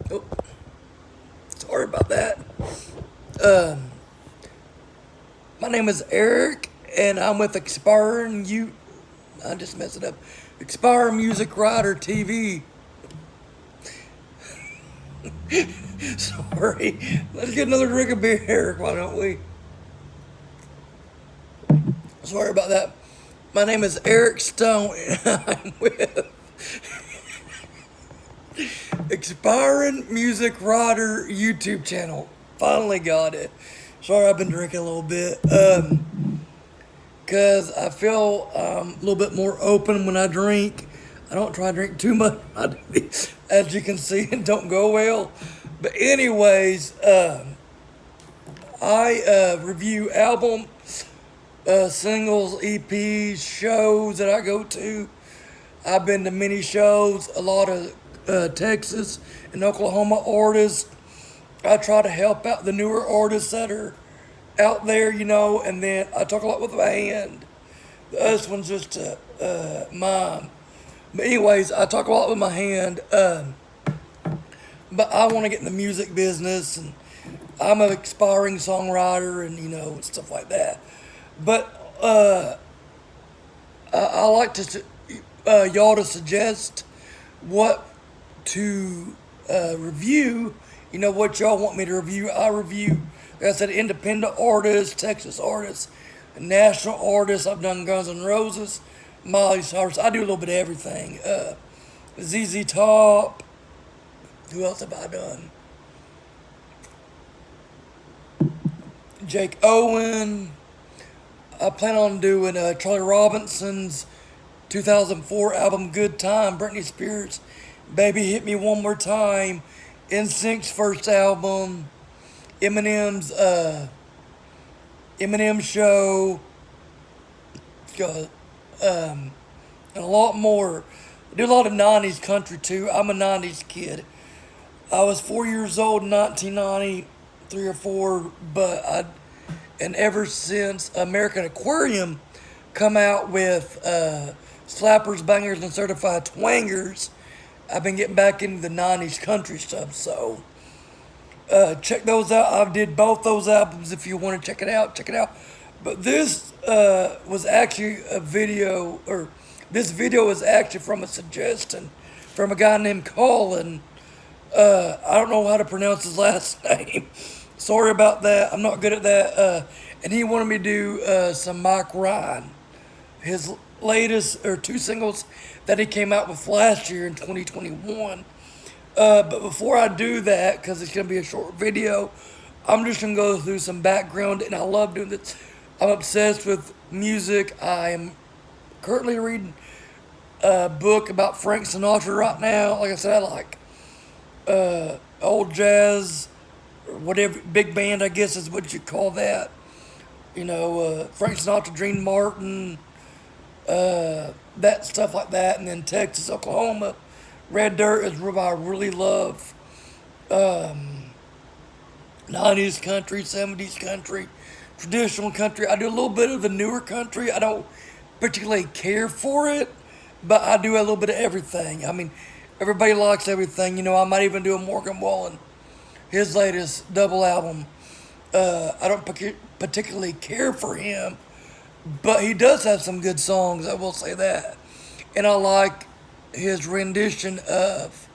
Oh, sorry about that. Um, my name is Eric, and I'm with Expiring You. I just messed it up. Expiring Music Writer TV. Sorry. Let's get another drink of beer, Eric. Why don't we? Sorry about that. My name is Eric Stone, and I'm with Expiring Music Writer YouTube channel. Finally got it. Sorry, I've been drinking a little bit. Because I feel a little bit more open when I drink. I don't try to drink too much, as you can see, it don't go well. But anyways, I review album, singles, EPs, shows that I go to. I've been to many shows, a lot of Texas and Oklahoma artists. I try to help out the newer artists that are out there, and then I talk a lot with my hand. The other one's just mime. But anyways, I talk a lot with my hand. But I want to get in the music business, and I'm an aspiring songwriter, and stuff like that. But I like to y'all to suggest what to review. What y'all want me to review. I review, like I said, independent artists, Texas artists, national artists. I've done Guns N' Roses, Miley Cyrus. I do a little bit of everything. ZZ Top. Who else have I done? Jake Owen. I plan on doing Charlie Robinson's 2004 album Good Time, Britney Spears, Baby Hit Me One More Time, NSYNC's first album, Eminem's Eminem Show, and a lot more. I do a lot of 90s country too. I'm a 90s kid. I was 4 years old in 1990, 3 or 4, and ever since American Aquarium come out with slappers, bangers, and certified twangers, I've been getting back into the 90s country stuff. So check those out. I did both those albums. If you want to check it out, check it out. But this was actually a video, or this video is actually from a suggestion from a guy named Colin. I don't know how to pronounce his last name. Sorry about that. I'm not good at that. And he wanted me to do some Mike Ryan, his latest or two singles that he came out with last year in 2021. But before I do that, because it's going to be a short video, I'm just going to go through some background, and I love doing this. I'm obsessed with music. I am currently reading a book about Frank Sinatra right now. Like I said, I like old jazz, or whatever, big band, I guess is what you call that. Frank Sinatra, Dean Martin, that stuff like that. And then Texas, Oklahoma, Red Dirt is what I really love. 90s country, 70s country, traditional country. I do a little bit of the newer country. I don't particularly care for it, but I do a little bit of everything. I mean, everybody likes everything. I might even do a Morgan Wallen, his latest double album. I don't particularly care for him, but he does have some good songs, I will say that. And I like his rendition of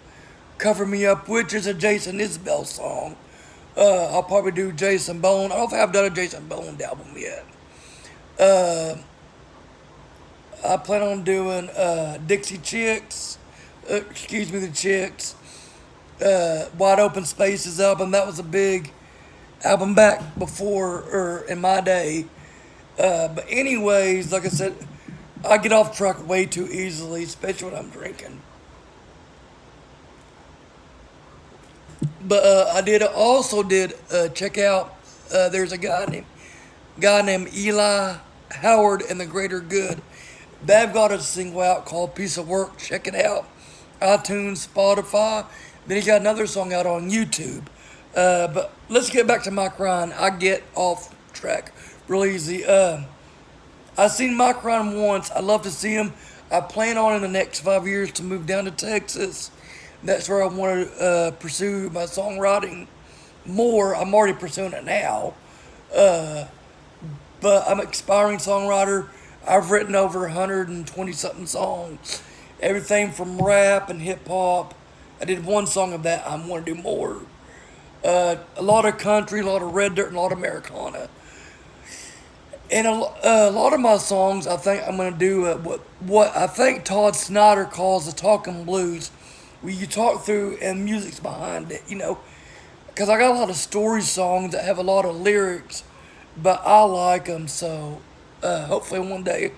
Cover Me Up, which is a Jason Isbell song. I'll probably do Jason Bone. I don't think I've done a Jason Bone album yet. I plan on doing Dixie Chicks, excuse me, the Chicks, Wide Open Spaces album. That was a big album back before, or in my day. But anyways, like I said, I get off track way too easily, especially when I'm drinking. But I did also did check out. There's a guy named Eli Howard and the Greater Good. They've got a single out called Piece of Work. Check it out. iTunes, Spotify. Then he got another song out on YouTube. But let's get back to Mike Ryan. I get off track real easy. I've seen Mike Ryan once. I'd love to see him. I plan on in the next 5 years to move down to Texas. That's where I want to pursue my songwriting more. I'm already pursuing it now, but I'm an aspiring songwriter. I've written over 120 something songs, everything from rap and hip hop. I did one song of that. I want to do more. A lot of country, a lot of red dirt, and a lot of Americana. And a lot of my songs, I think I'm going to do what I think Todd Snyder calls the talking blues, where you talk through and music's behind it, because I got a lot of story songs that have a lot of lyrics, but I like them. So hopefully one day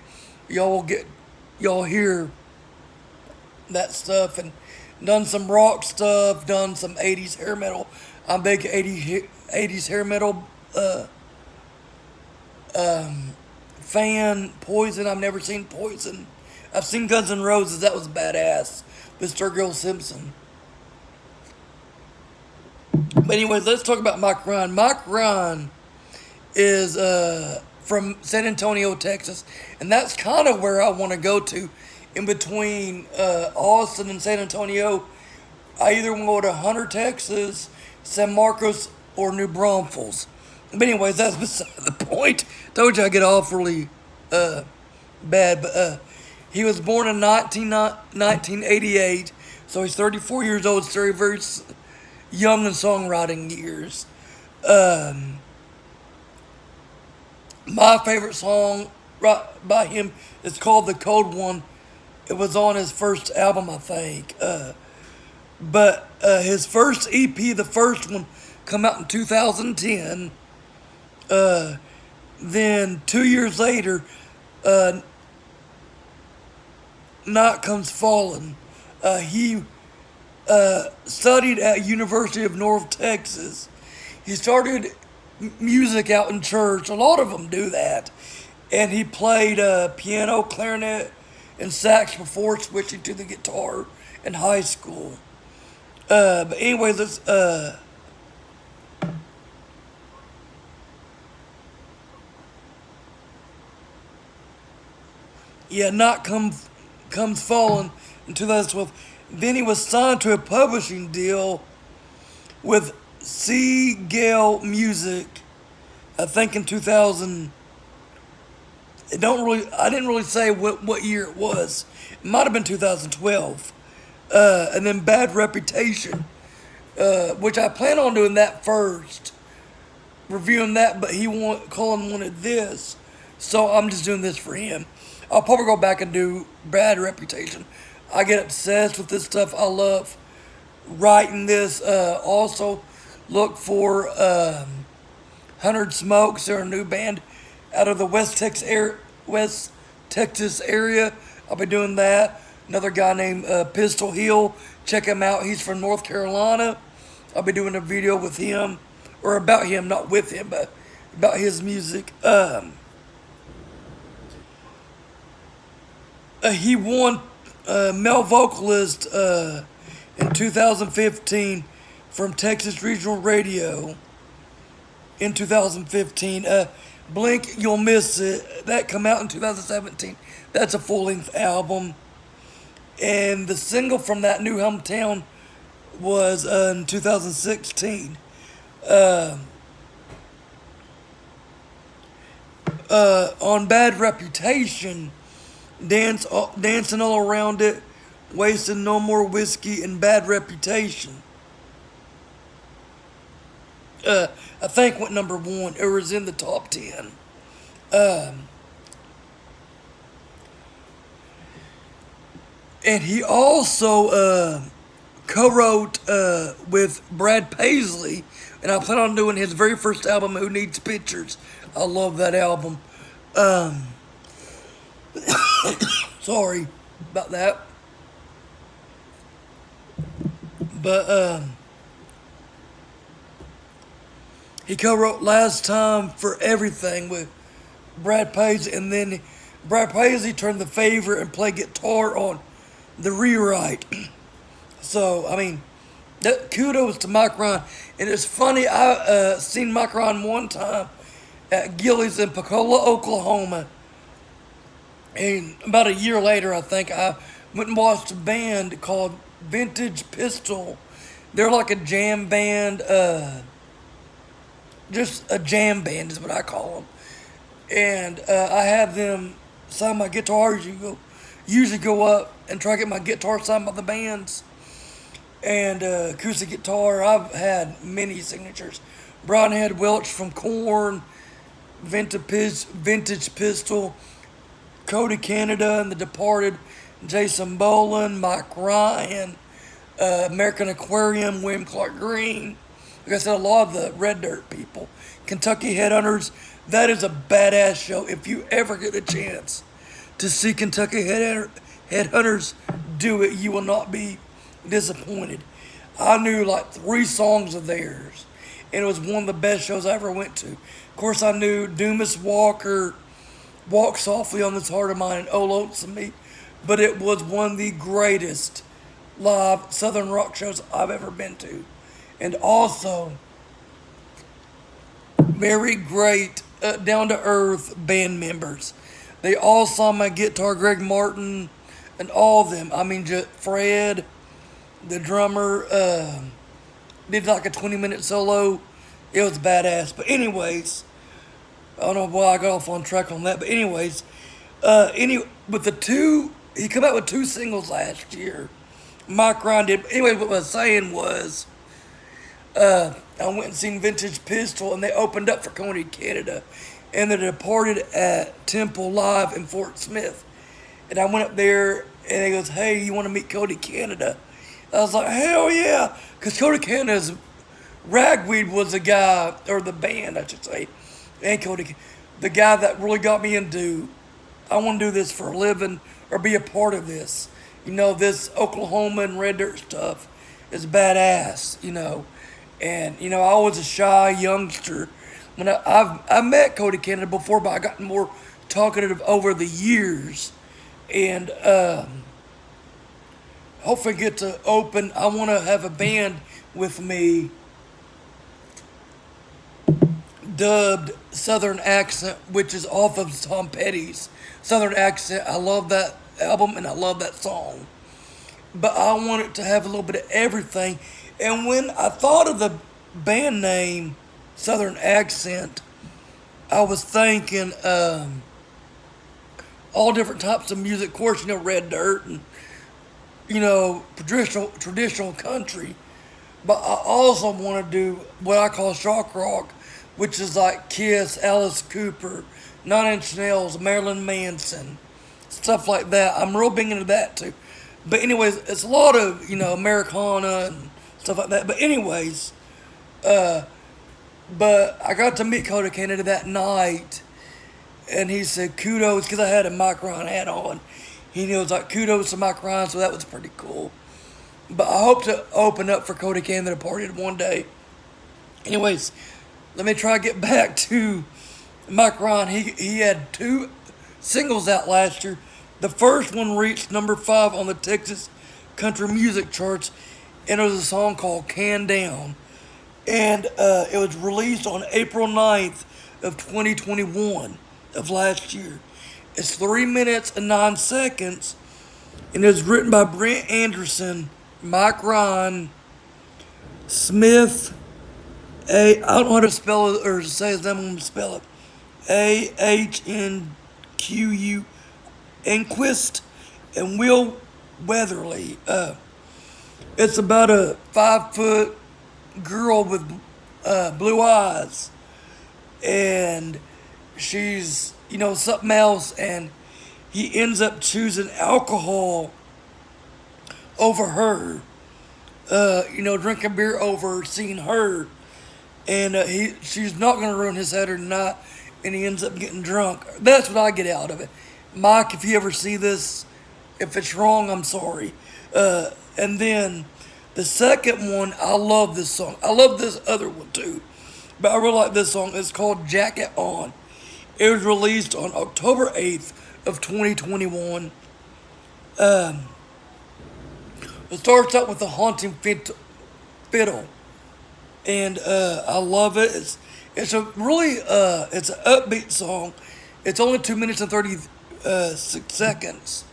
y'all hear that stuff, and done some rock stuff, done some 80s hair metal. I'm big 80s hair metal fan. Poison, I've never seen Poison. I've seen Guns N' Roses, that was badass. Mr. Girl Simpson. But anyways, let's talk about Mike Ryan. Mike Ryan is from San Antonio, Texas, and that's kind of where I want to go to. In between Austin and San Antonio, I either want to go to Hunter, Texas, San Marcos, or New Braunfels. But anyways, that's beside the point. Told you I get off really bad, but he was born in 1988, so he's 34 years old. It's very, very young in songwriting years. My favorite song by him is called "The Cold One." It was on his first album, I think. But his first EP, the first one, come out in 2010. Then 2 years later, Night Comes Falling. He studied at University of North Texas. He started music out in church. A lot of them do that. And he played piano, clarinet, and sax before switching to the guitar in high school. But anyway, let's Comes Falling in 2012. Then he was signed to a publishing deal with Seagull Music, I think in 2000. I didn't really say what year it was. It might have been 2012. And then Bad Reputation, which I plan on doing that first, reviewing that, but Colin wanted this, so I'm just doing this for him. I'll probably go back and do Bad Reputation. I get obsessed with this stuff. I love writing this. Also, look for 100 Smokes. They're a new band out of the West Texas area. I'll be doing that. Another guy named Pistol Hill. Check him out. He's from North Carolina. I'll be doing a video with him, or about him, not with him, but about his music. He won Male Vocalist in 2015 from Texas Regional Radio in 2015. Blink, You'll Miss It. That come out in 2017. That's a full-length album. And the single from that, New Hometown, was in 2016. On Bad Reputation, Dancing All Around It, Wasting No More Whiskey, and Bad Reputation. I think went number 1. It was in the top 10. And he also co-wrote with Brad Paisley, and I plan on doing his very first album, Who Needs Pictures. I love that album. Sorry about that. But he co-wrote Last Time for Everything with Brad Paisley, and then Brad Paisley turned the favor and played guitar on The Rewrite. So, I mean, kudos to Mike Ryan. And it's funny, I seen Mike Ryan one time at Gillies in Pensacola, Oklahoma. And about a year later, I think, I went and watched a band called Vintage Pistol. They're like a jam band, just a jam band is what I call them. And I have them sign my guitars. Usually go up and try to get my guitar signed by the bands. And acoustic guitar, I've had many signatures. Brian Head Welch from Korn, Vintage Pistol, Cody Canada and The Departed, Jason Boland, Mike Ryan, American Aquarium, William Clark Green. Like I said, a lot of the Red Dirt people. Kentucky Headhunters, that is a badass show. If you ever get a chance to see Kentucky Headhunters, do it. You will not be disappointed. I knew like 3 songs of theirs, and it was one of the best shows I ever went to. Of course, I knew Dumas Walker, Walk Softly on This Heart of Mine, and Oh Lonesome Me, but it was one of the greatest live Southern rock shows I've ever been to. And also, very great, down-to-earth band members. They all saw my guitar, Greg Martin, and all of them. I mean, just Fred, the drummer, did like a 20-minute solo. It was badass. But anyways, I don't know why I got off on track on that. But anyways, with the 2, he came out with 2 singles last year. Mike Ryan did. Anyway, what I was saying was, I went and seen Vintage Pistol, and they opened up for Cody Canada, and they Departed at Temple Live in Fort Smith. And I went up there, and he goes, "Hey, you want to meet Cody Canada?" I was like, "Hell yeah!" Because Cody Canada's Ragweed was the guy, or the band, I should say, and Cody, the guy that really got me into, I want to do this for a living or be a part of this. This Oklahoma and Red Dirt stuff is badass, And, I was a shy youngster. When I've met Cody Canada before, but I got more talkative over the years. And hopefully get to open. I want to have a band with me dubbed Southern Accent, which is off of Tom Petty's Southern Accent. I love that album and I love that song. But I want it to have a little bit of everything. And when I thought of the band name Southern Accent, I was thinking all different types of music. Of course, Red Dirt and traditional country. But I also want to do what I call shock rock, which is like Kiss, Alice Cooper, Nine Inch Nails, Marilyn Manson, stuff like that. I'm real big into that too. But anyways, it's a lot of, Americana and stuff like that. But anyways, but I got to meet Cody Canada that night, and he said kudos, because I had a Mike Ryan hat on. He was like, kudos to Mike Ryan, so that was pretty cool. But I hope to open up for Cody Canada Departed one day. Anyways, let me try to get back to Mike Ryan. He had 2 singles out last year. The first one reached number 5 on the Texas country music charts, and it was a song called Can Down. And it was released on April 9th of 2021 of last year. It's 3 minutes and 9 seconds, and it was written by Brent Anderson, Mike Ryan, Smith, I don't know how to spell it or say his name, I'm going to spell it. AHNQU, Enquist, and Will Weatherly. It's about a 5-foot girl with blue eyes, and she's something else, and he ends up choosing alcohol over her, drinking beer over seeing her, and she's not going to ruin his Saturday night, and he ends up getting drunk. That's what I get out of it. Mike, if you ever see this, if it's wrong, I'm sorry. And then the second one, I love this song. I love this other one too, but I really like this song. It's called Jacket On. It was released on October 8th of 2021. It starts out with a haunting fiddle, and I love it. It's a really it's an upbeat song. It's only 2 minutes and 36 seconds.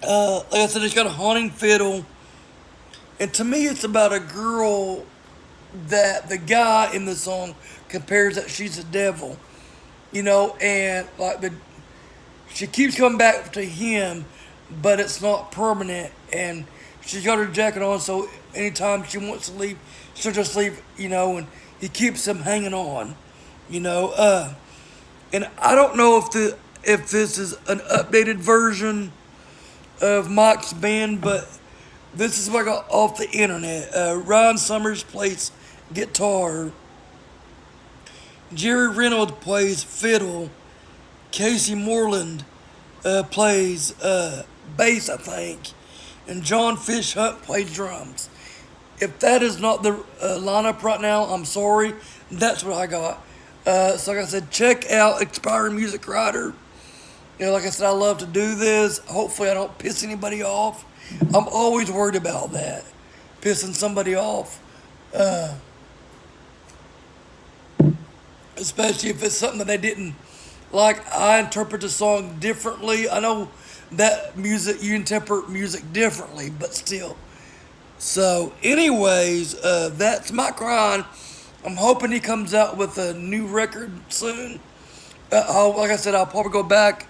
Like I said, it's got a haunting fiddle. And to me, it's about a girl that the guy in the song compares that she's the devil, and like she keeps coming back to him, but it's not permanent. And she's got her jacket on, so anytime she wants to leave, she'll just leave, and he keeps him hanging on, you know. And I don't know if this is an updated version of Mike's band, but this is what I got off the internet. Ryan Summers plays guitar. Jerry Reynolds plays fiddle. Casey Moreland plays bass, I think. And John Fish Hunt plays drums. If that is not the lineup right now, I'm sorry. That's what I got. So like I said, check out Expiring Music Writer. Like I said, I love to do this. Hopefully I don't piss anybody off. I'm always worried about that. Pissing somebody off. Especially if it's something that they didn't like. I interpret the song differently. I know that music, you interpret music differently, but still. So anyways, that's my crying. I'm hoping he comes out with a new record soon. Like I said, I'll probably go back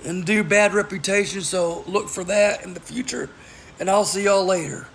and do Bad Reputation, so look for that in the future. And I'll see y'all later.